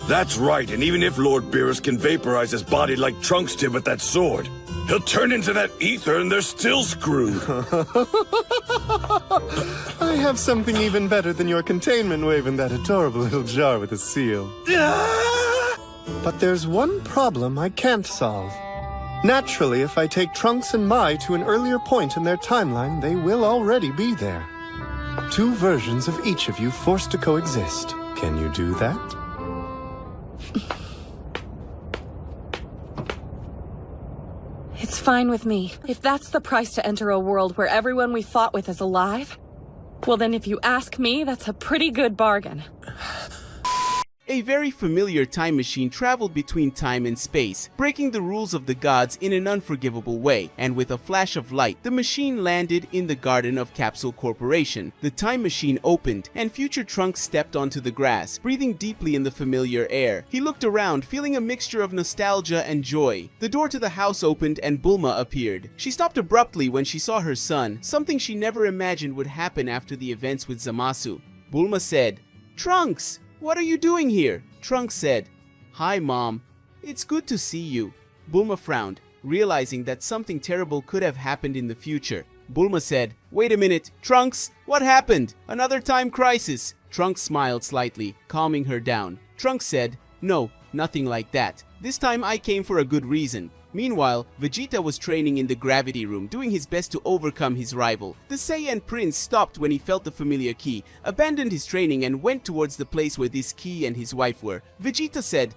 That's right, and even if Lord Beerus can vaporize his body like Trunks did with that sword, he'll turn into that ether and they're still screwed. I have something even better than your containment wave in that adorable little jar with a seal. But there's one problem I can't solve. Naturally, if I take Trunks and Mai to an earlier point in their timeline, they will already be there. Two versions of each of you forced to coexist. Can you do that? It's fine with me. If that's the price to enter a world where everyone we fought with is alive, well then if you ask me, that's a pretty good bargain. A very familiar time machine traveled between time and space, breaking the rules of the gods in an unforgivable way, and with a flash of light, the machine landed in the garden of Capsule Corporation. The time machine opened, and future Trunks stepped onto the grass, breathing deeply in the familiar air. He looked around, feeling a mixture of nostalgia and joy. The door to the house opened and Bulma appeared. She stopped abruptly when she saw her son, something she never imagined would happen after the events with Zamasu. Bulma said, "Trunks! What are you doing here?" Trunks said, "Hi, Mom. It's good to see you." Bulma frowned, realizing that something terrible could have happened in the future. Bulma said, "Wait a minute, Trunks, what happened? Another time crisis?" Trunks smiled slightly, calming her down. Trunks said, "No, nothing like that. This time I came for a good reason." Meanwhile, Vegeta was training in the gravity room, doing his best to overcome his rival. The Saiyan prince stopped when he felt the familiar key, abandoned his training and went towards the place where this key and his wife were. Vegeta said,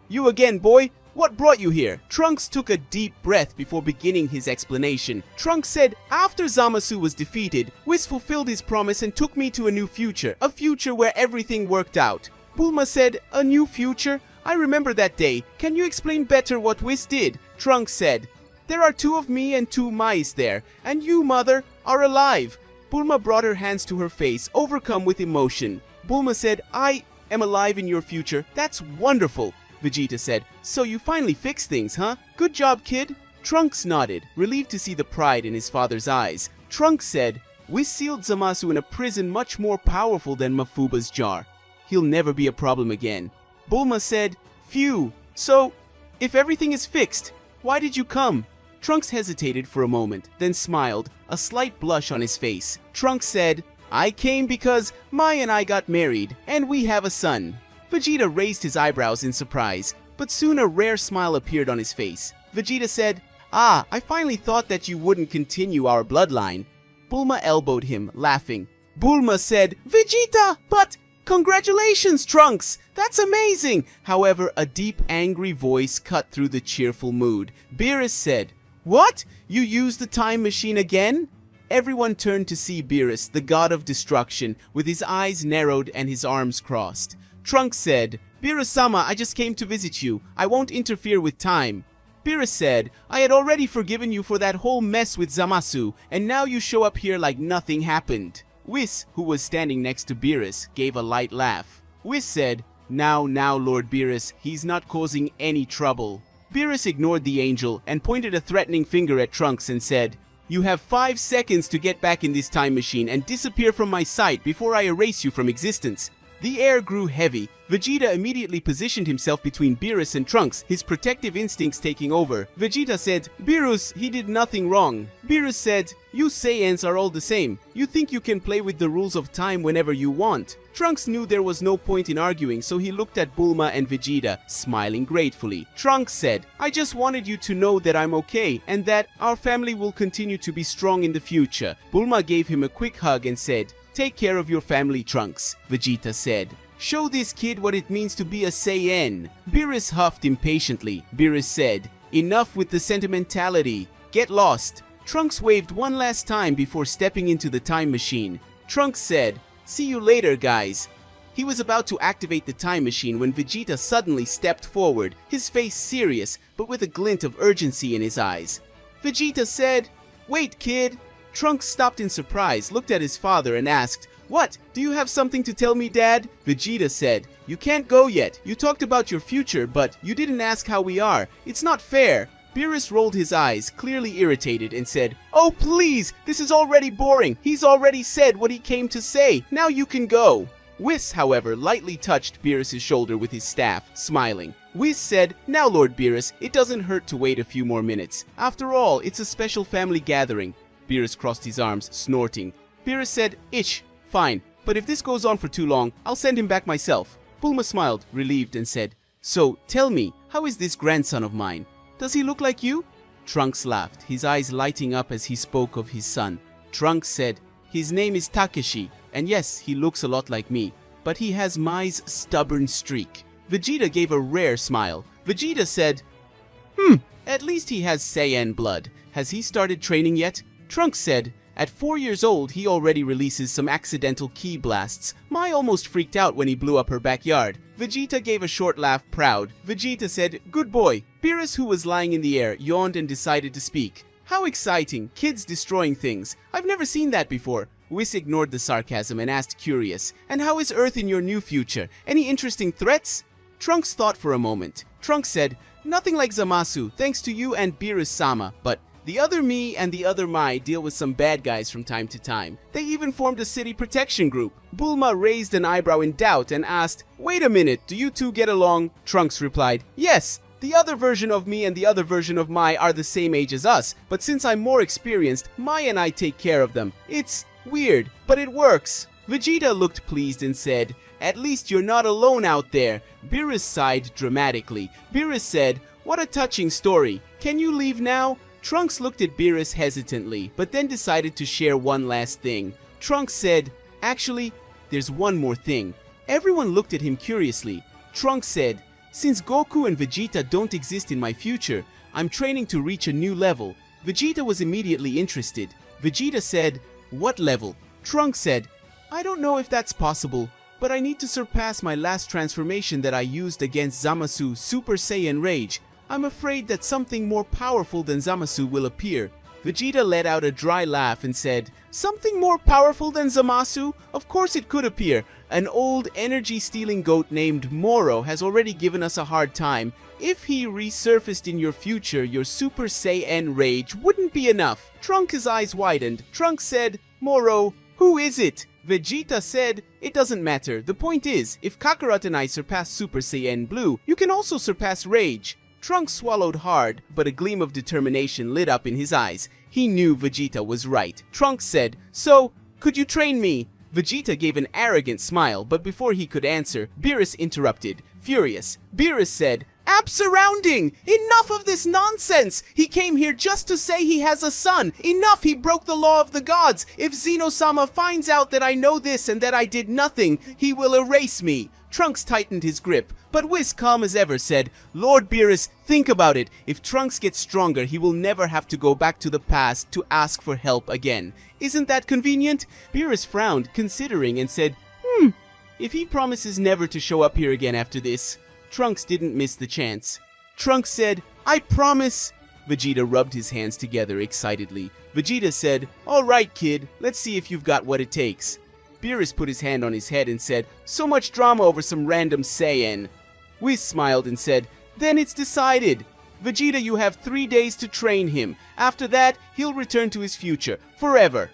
You again, boy? What brought you here?" Trunks took a deep breath before beginning his explanation. Trunks said, "After Zamasu was defeated, Whis fulfilled his promise and took me to a new future, a future where everything worked out." Bulma said, "A new future? I remember that day. Can you explain better what Whis did?" Trunks said, "There are two of me and two mice there, and you, mother, are alive." Bulma brought her hands to her face, overcome with emotion. Bulma said, "I am alive in your future. That's wonderful." Vegeta said, "So you finally fixed things, huh? Good job, kid." Trunks nodded, relieved to see the pride in his father's eyes. Trunks said, "Whis sealed Zamasu in a prison much more powerful than Mafuba's jar. He'll never be a problem again." Bulma said, "Phew, so, if everything is fixed, why did you come?" Trunks hesitated for a moment, then smiled, a slight blush on his face. Trunks said, "I came because Mai and I got married, and we have a son." Vegeta raised his eyebrows in surprise, but soon a rare smile appeared on his face. Vegeta said, I finally thought that you wouldn't continue our bloodline." Bulma elbowed him, laughing. Bulma said, "Vegeta, but... Congratulations, Trunks! That's amazing!" However, a deep, angry voice cut through the cheerful mood. Beerus said, "What? You used the time machine again?" Everyone turned to see Beerus, the god of destruction, with his eyes narrowed and his arms crossed. Trunks said, "Beerus-sama, I just came to visit you. I won't interfere with time." Beerus said, "I had already forgiven you for that whole mess with Zamasu, and now you show up here like nothing happened." Whis, who was standing next to Beerus, gave a light laugh. Whis said, Now, Lord Beerus, he's not causing any trouble." Beerus ignored the angel and pointed a threatening finger at Trunks and said, "You have 5 seconds to get back in this time machine and disappear from my sight before I erase you from existence." The air grew heavy. Vegeta immediately positioned himself between Beerus and Trunks, his protective instincts taking over. Vegeta said, "Beerus, he did nothing wrong." Beerus said, "You Saiyans are all the same. You think you can play with the rules of time whenever you want." Trunks knew there was no point in arguing, so he looked at Bulma and Vegeta, smiling gratefully. Trunks said, "I just wanted you to know that I'm okay, and that our family will continue to be strong in the future." Bulma gave him a quick hug and said, "Take care of your family, Trunks." Vegeta said, "Show this kid what it means to be a Saiyan." Beerus huffed impatiently. Beerus said, "Enough with the sentimentality. Get lost." Trunks waved one last time before stepping into the time machine. Trunks said, "See you later, guys." He was about to activate the time machine when Vegeta suddenly stepped forward, his face serious, but with a glint of urgency in his eyes. Vegeta said, "Wait, kid." Trunks stopped in surprise, looked at his father and asked, "What? Do you have something to tell me, Dad?" Vegeta said, "You can't go yet. You talked about your future, but you didn't ask how we are. It's not fair." Beerus rolled his eyes, clearly irritated, and said, "Oh please, this is already boring. He's already said what he came to say. Now you can go." Whis, however, lightly touched Beerus' shoulder with his staff, smiling. Whis said, "Now, Lord Beerus, it doesn't hurt to wait a few more minutes. After all, it's a special family gathering." Beerus crossed his arms, snorting. Beerus said, "Ish, fine, but if this goes on for too long, I'll send him back myself." Bulma smiled, relieved, and said, "So, tell me, how is this grandson of mine? Does he look like you?" Trunks laughed, his eyes lighting up as he spoke of his son. Trunks said, "His name is Takeshi, and yes, he looks a lot like me, but he has Mai's stubborn streak." Vegeta gave a rare smile. Vegeta said, "At least he has Saiyan blood. Has he started training yet?" Trunks said, "At 4 years old, he already releases some accidental ki blasts. Mai almost freaked out when he blew up her backyard." Vegeta gave a short laugh, proud. Vegeta said, "Good boy." Beerus, who was lying in the air, yawned and decided to speak. "How exciting, kids destroying things. I've never seen that before." Whis ignored the sarcasm and asked, curious, "And how is Earth in your new future? Any interesting threats?" Trunks thought for a moment. Trunks said, "Nothing like Zamasu, thanks to you and Beerus-sama, but the other me and the other Mai deal with some bad guys from time to time. They even formed a city protection group." Bulma raised an eyebrow in doubt and asked, "Wait a minute, do you two get along?" Trunks replied, "Yes. The other version of me and the other version of Mai are the same age as us, but since I'm more experienced, Mai and I take care of them. It's weird, but it works." Vegeta looked pleased and said, "At least you're not alone out there." Beerus sighed dramatically. Beerus said, "What a touching story. Can you leave now?" Trunks looked at Beerus hesitantly, but then decided to share one last thing. Trunks said, "Actually, there's one more thing." Everyone looked at him curiously. Trunks said, "Since Goku and Vegeta don't exist in my future, I'm training to reach a new level." Vegeta was immediately interested. Vegeta said, "What level?" Trunks said, "I don't know if that's possible, but I need to surpass my last transformation that I used against Zamasu's Super Saiyan Rage. I'm afraid that something more powerful than Zamasu will appear." Vegeta let out a dry laugh and said, "Something more powerful than Zamasu? Of course it could appear. An old energy-stealing goat named Moro has already given us a hard time. If he resurfaced in your future, your Super Saiyan Rage wouldn't be enough." Trunks' eyes widened. Trunks said, "Moro, who is it?" Vegeta said, "It doesn't matter. The point is, if Kakarot and I surpass Super Saiyan Blue, you can also surpass Rage." Trunks swallowed hard, but a gleam of determination lit up in his eyes. He knew Vegeta was right. Trunks said, "So, could you train me?" Vegeta gave an arrogant smile, but before he could answer, Beerus interrupted, furious. Beerus said, "Absurrounding! Enough of this nonsense! He came here just to say he has a son! Enough! He broke the law of the gods! If Zeno-sama finds out that I know this and that I did nothing, he will erase me!" Trunks tightened his grip, but Whis, calm as ever, said, "Lord Beerus, think about it. If Trunks gets stronger, he will never have to go back to the past to ask for help again. Isn't that convenient?" Beerus frowned, considering, and said, If he promises never to show up here again after this." Trunks didn't miss the chance. Trunks said, "I promise." Vegeta rubbed his hands together excitedly. Vegeta said, "All right, kid, let's see if you've got what it takes." Beerus put his hand on his head and said, "So much drama over some random Saiyan." Whis smiled and said, "Then it's decided. Vegeta, you have 3 days to train him. After that, he'll return to his future, forever."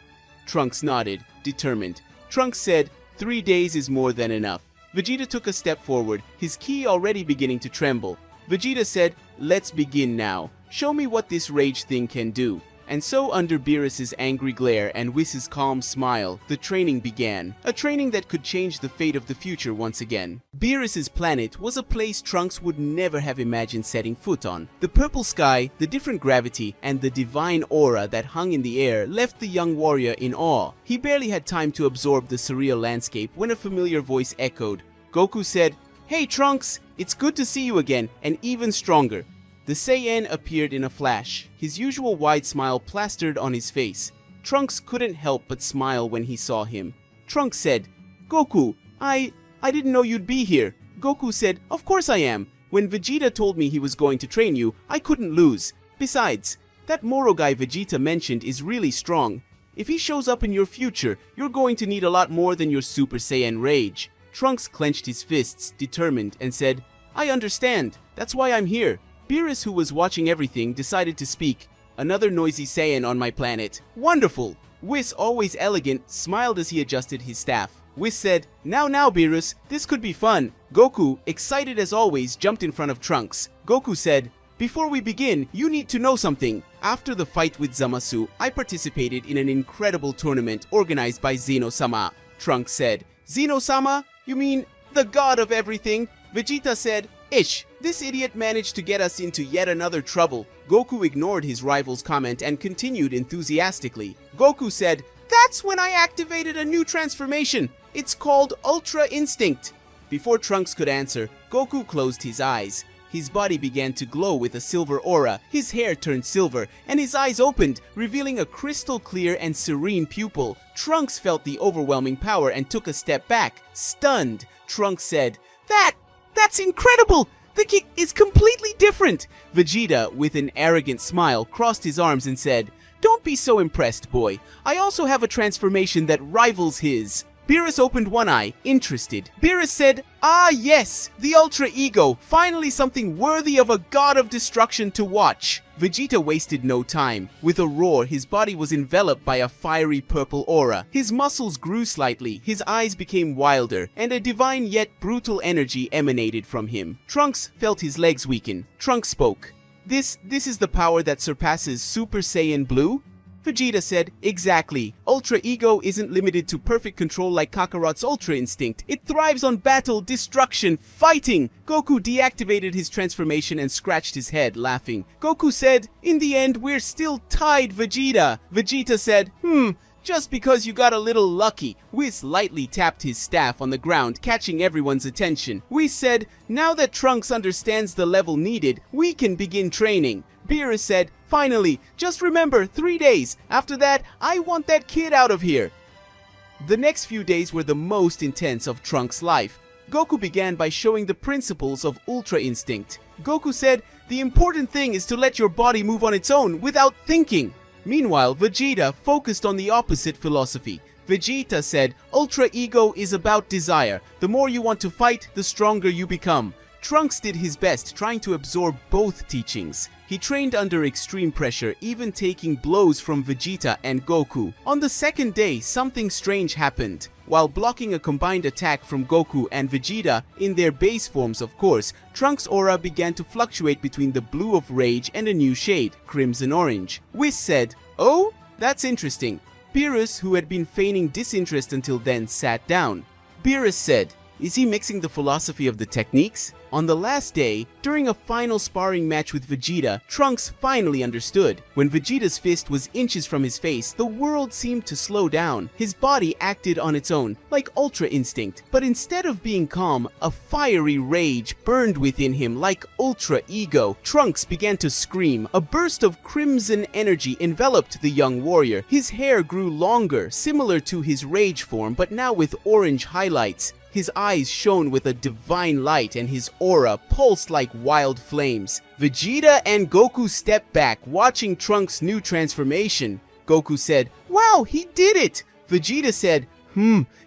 Trunks nodded, determined. Trunks said, 3 days is more than enough." Vegeta took a step forward, his ki already beginning to tremble. Vegeta said, "Let's begin now. Show me what this rage thing can do." And so, under Beerus' angry glare and Whis' calm smile, the training began. A training that could change the fate of the future once again. Beerus' planet was a place Trunks would never have imagined setting foot on. The purple sky, the different gravity, and the divine aura that hung in the air left the young warrior in awe. He barely had time to absorb the surreal landscape when a familiar voice echoed. Goku said, "Hey Trunks, it's good to see you again, and even stronger." The Saiyan appeared in a flash, his usual wide smile plastered on his face. Trunks couldn't help but smile when he saw him. Trunks said, "Goku, I didn't know you'd be here." Goku said, "Of course I am. When Vegeta told me he was going to train you, I couldn't lose. Besides, that Moro guy Vegeta mentioned is really strong. If he shows up in your future, you're going to need a lot more than your Super Saiyan Rage." Trunks clenched his fists, determined, and said, "I understand. That's why I'm here." Beerus, who was watching everything, decided to speak. "Another noisy Saiyan on my planet. Wonderful!" Whis, always elegant, smiled as he adjusted his staff. Whis said, now Beerus, this could be fun. Goku, excited as always, jumped in front of Trunks. Goku said, before we begin, you need to know something. After the fight with Zamasu, I participated in an incredible tournament organized by Zeno-sama. Trunks said, Zeno-sama? You mean the god of everything? Vegeta said, Ish, this idiot managed to get us into yet another trouble. Goku ignored his rival's comment and continued enthusiastically. Goku said, that's when I activated a new transformation. It's called Ultra Instinct. Before Trunks could answer, Goku closed his eyes. His body began to glow with a silver aura, his hair turned silver, and his eyes opened, revealing a crystal clear and serene pupil. Trunks felt the overwhelming power and took a step back, stunned. Trunks said, That's incredible! The kick is completely different! Vegeta, with an arrogant smile, crossed his arms and said, don't be so impressed, boy. I also have a transformation that rivals his. Beerus opened one eye, interested. Beerus said, ah yes, the Ultra Ego, finally something worthy of a god of destruction to watch. Vegeta wasted no time. With a roar, his body was enveloped by a fiery purple aura. His muscles grew slightly, his eyes became wilder, and a divine yet brutal energy emanated from him. Trunks felt his legs weaken. Trunks spoke. This is the power that surpasses Super Saiyan Blue? Vegeta said, exactly. Ultra Ego isn't limited to perfect control like Kakarot's Ultra Instinct. It thrives on battle, destruction, fighting. Goku deactivated his transformation and scratched his head, laughing. Goku said, in the end, we're still tied, Vegeta. Vegeta said, just because you got a little lucky. Whis lightly tapped his staff on the ground, catching everyone's attention. Whis said, now that Trunks understands the level needed, we can begin training. Beerus said, finally, just remember, 3 days. After that, I want that kid out of here. The next few days were the most intense of Trunks' life. Goku began by showing the principles of Ultra Instinct. Goku said, the important thing is to let your body move on its own without thinking. Meanwhile, Vegeta focused on the opposite philosophy. Vegeta said, Ultra Ego is about desire. The more you want to fight, the stronger you become. Trunks did his best, trying to absorb both teachings. He trained under extreme pressure, even taking blows from Vegeta and Goku. On the second day, something strange happened. While blocking a combined attack from Goku and Vegeta, in their base forms of course, Trunks' aura began to fluctuate between the blue of rage and a new shade, crimson orange. Whis said, oh, that's interesting. Beerus, who had been feigning disinterest until then, sat down. Beerus said, is he mixing the philosophy of the techniques? On the last day, during a final sparring match with Vegeta, Trunks finally understood. When Vegeta's fist was inches from his face, the world seemed to slow down. His body acted on its own, like Ultra Instinct. But instead of being calm, a fiery rage burned within him like Ultra Ego. Trunks began to scream. A burst of crimson energy enveloped the young warrior. His hair grew longer, similar to his rage form, but now with orange highlights. His eyes shone with a divine light and his aura pulsed like wild flames. Vegeta and Goku stepped back, watching Trunks' new transformation. Goku said, wow, he did it! Vegeta said,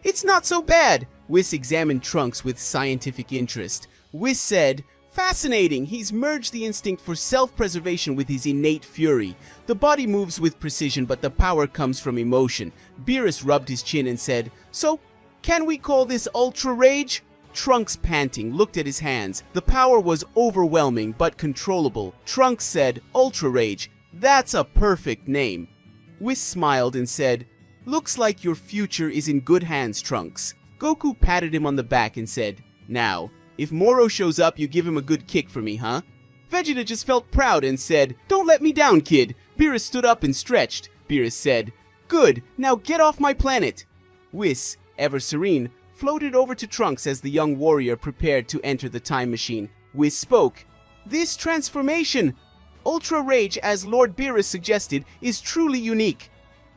it's not so bad. Whis examined Trunks with scientific interest. Whis said, fascinating, he's merged the instinct for self-preservation with his innate fury. The body moves with precision, but the power comes from emotion. Beerus rubbed his chin and said, so, can we call this Ultra Rage? Trunks, panting, looked at his hands. The power was overwhelming but controllable. Trunks said, Ultra Rage, that's a perfect name. Whis smiled and said, looks like your future is in good hands, Trunks. Goku patted him on the back and said, now, if Moro shows up, you give him a good kick for me, huh? Vegeta just felt proud and said, don't let me down, kid. Beerus stood up and stretched. Beerus said, good, now get off my planet. Whis, ever serene, floated over to Trunks as the young warrior prepared to enter the time machine. Whis spoke. This transformation, Ultra Rage, as Lord Beerus suggested, is truly unique.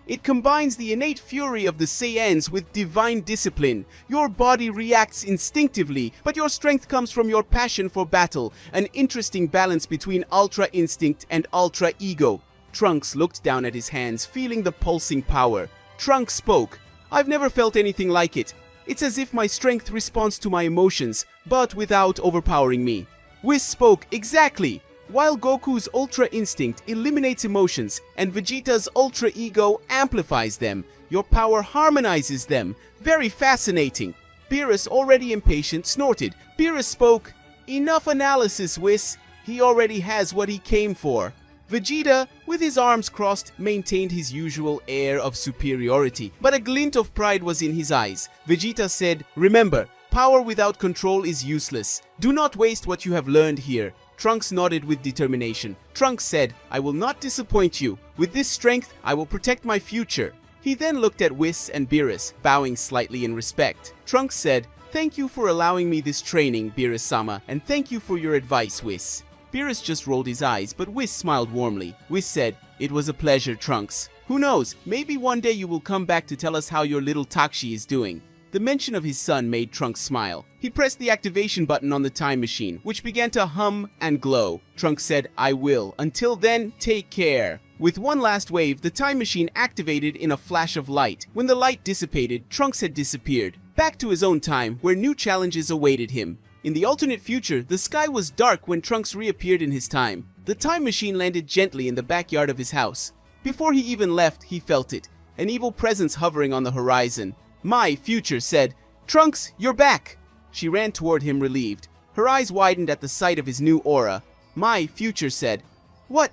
It combines the innate fury of the Saiyans with divine discipline. Your body reacts instinctively, but your strength comes from your passion for battle, an interesting balance between Ultra Instinct and Ultra Ego. Trunks looked down at his hands, feeling the pulsing power. Trunks spoke. I've never felt anything like it. It's as if my strength responds to my emotions, but without overpowering me. Whis spoke, exactly. While Goku's Ultra Instinct eliminates emotions and Vegeta's Ultra Ego amplifies them, Your power harmonizes them. Very fascinating. Beerus, already impatient, snorted. Beerus spoke. Enough analysis, Whis. He already has what he came for. Vegeta, with his arms crossed, maintained his usual air of superiority, but a glint of pride was in his eyes. Vegeta said, "Remember, power without control is useless. Do not waste what you have learned here." Trunks nodded with determination. Trunks said, "I will not disappoint you. With this strength, I will protect my future." He then looked at Whis and Beerus, bowing slightly in respect. Trunks said, "Thank you for allowing me this training, Beerus-sama, and thank you for your advice, Whis." Beerus just rolled his eyes, but Whis smiled warmly. Whis said, "It was a pleasure, Trunks. Who knows, maybe one day you will come back to tell us how your little Takshi is doing." The mention of his son made Trunks smile. He pressed the activation button on the time machine, which began to hum and glow. Trunks said, "I will. Until then, take care." With one last wave, the time machine activated in a flash of light. When the light dissipated, Trunks had disappeared, back to his own time, where new challenges awaited him. In the alternate future, the sky was dark when Trunks reappeared in his time. The time machine landed gently in the backyard of his house. Before he even left, he felt it, an evil presence hovering on the horizon. Mai, Future, said, "Trunks, you're back!" She ran toward him relieved. Her eyes widened at the sight of his new aura. Mai, Future, said, What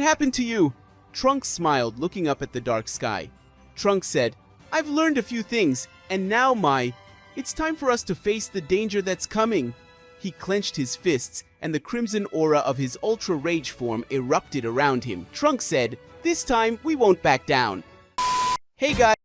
happened to you?" Trunks smiled, looking up at the dark sky. Trunks said, "I've learned a few things, and now, Mai, it's time for us to face the danger that's coming." He clenched his fists, and the crimson aura of his Ultra Rage form erupted around him. Trunks said, "This time, we won't back down." Hey guys!